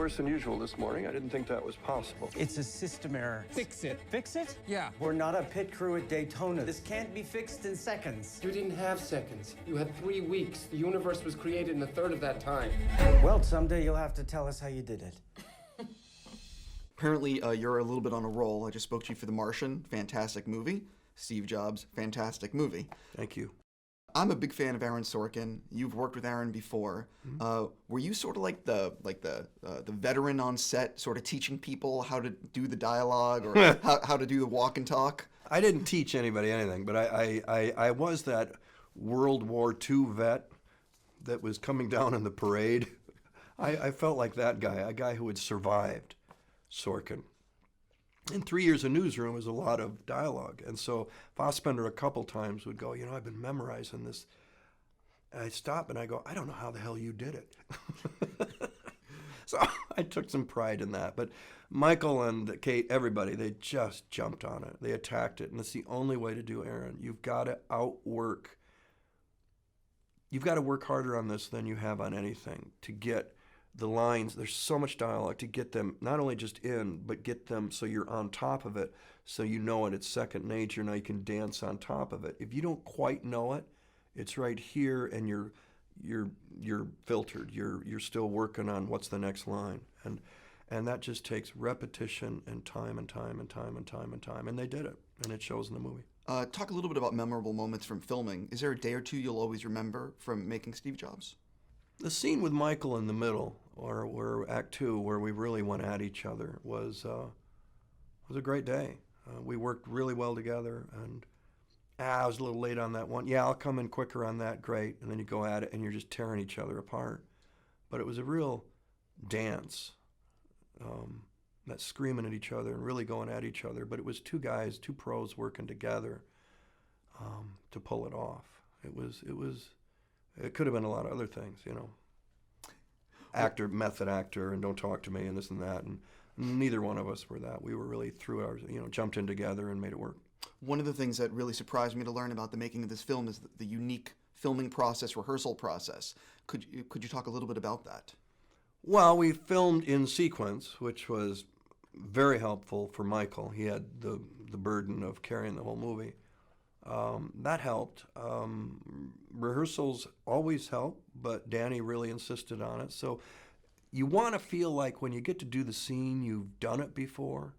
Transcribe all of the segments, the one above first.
worse than usual this morning. I didn't think that was possible. It's a system error. Fix it. Fix it? Yeah. We're not a pit crew at Daytona. This can't be fixed in seconds. You didn't have seconds. You had 3 weeks. The universe was created in a third of that time. Well, someday you'll have to tell us how you did it. Apparently, you're a little bit on a roll. I just spoke to you for The Martian. Fantastic movie. Steve Jobs. Fantastic movie. Thank you. I'm a big fan of Aaron Sorkin. You've worked with Aaron before. Were you sort of like the veteran on set, sort of teaching people how to do the dialogue or how to do the walk and talk? I didn't teach anybody anything, but I was that World War II vet that was coming down in the parade. I felt like that guy, a guy who had survived Sorkin. And 3 years in newsroom was a lot of dialogue. And so Fassbender a couple times would go, I've been memorizing this. And I'd stop and I go, I don't know how the hell you did it. So I took some pride in that. But Michael and Kate, everybody, they just jumped on it. They attacked it. And it's the only way to do Aaron. You've got to outwork. You've got to work harder on this than you have on anything to get the lines. There's so much dialogue to get them not only just in, but get them so you're on top of it, so you know it. It's second nature. Now you can dance on top of it. If you don't quite know it, it's right here, and you're filtered. You're still working on what's the next line, and that just takes repetition and time and time and time and time and time. And they did it, and it shows in the movie. Talk a little bit about memorable moments from filming. Is there a day or two you'll always remember from making Steve Jobs? The scene with Michael in the middle, or where Act 2, where we really went at each other, was a great day. We worked really well together, and I was a little late on that one. Yeah, I'll come in quicker on that, great. And then you go at it, and you're just tearing each other apart. But it was a real dance, that screaming at each other and really going at each other. But it was two guys, two pros working together to pull it off. It could have been a lot of other things, Actor, method actor, and don't talk to me, and this and that. And neither one of us were that. We were really through ours, jumped in together and made it work. One of the things that really surprised me to learn about the making of this film is the unique filming process, rehearsal process. Could you talk a little bit about that? Well, we filmed in sequence, which was very helpful for Michael. He had the burden of carrying the whole movie. That helped. Rehearsals always help, but Danny really insisted on it. So you want to feel like when you get to do the scene, you've done it before.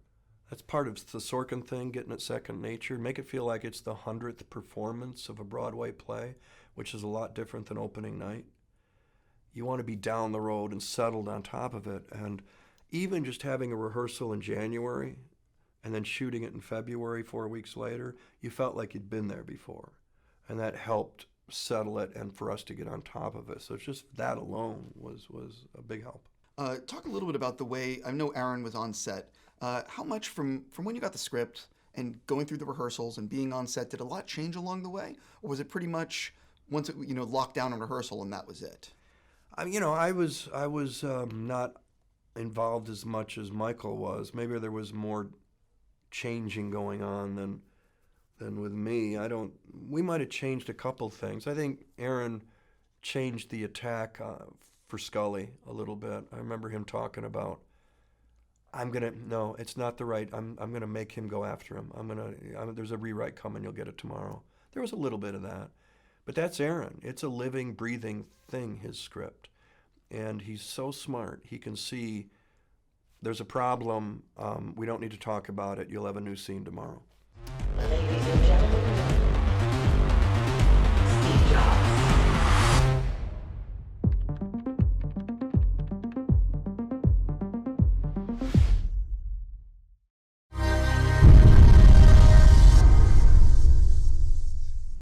That's part of the Sorkin thing, getting it second nature. Make it feel like it's the 100th performance of a Broadway play, which is a lot different than opening night. You want to be down the road and settled on top of it. And even just having a rehearsal in January and then shooting it in February 4 weeks later, you felt like you'd been there before. And that helped settle it and for us to get on top of it. So just that alone was a big help. Talk a little bit about the way, I know Aaron was on set. How much from when you got the script and going through the rehearsals and being on set, did a lot change along the way? Or was it pretty much once it, locked down in rehearsal and that was it? I was not involved as much as Michael was. Maybe there was more changing going on than with me. We might have changed a couple things. I think Aaron changed the attack for Sculley a little bit. I remember him talking about, no, it's not the right, I'm gonna make him go after him. There's a rewrite coming, you'll get it tomorrow. There was a little bit of that. But that's Aaron. It's a living, breathing thing, his script. And he's so smart. He can see there's a problem. We don't need to talk about it. You'll have a new scene tomorrow. Ladies and gentlemen,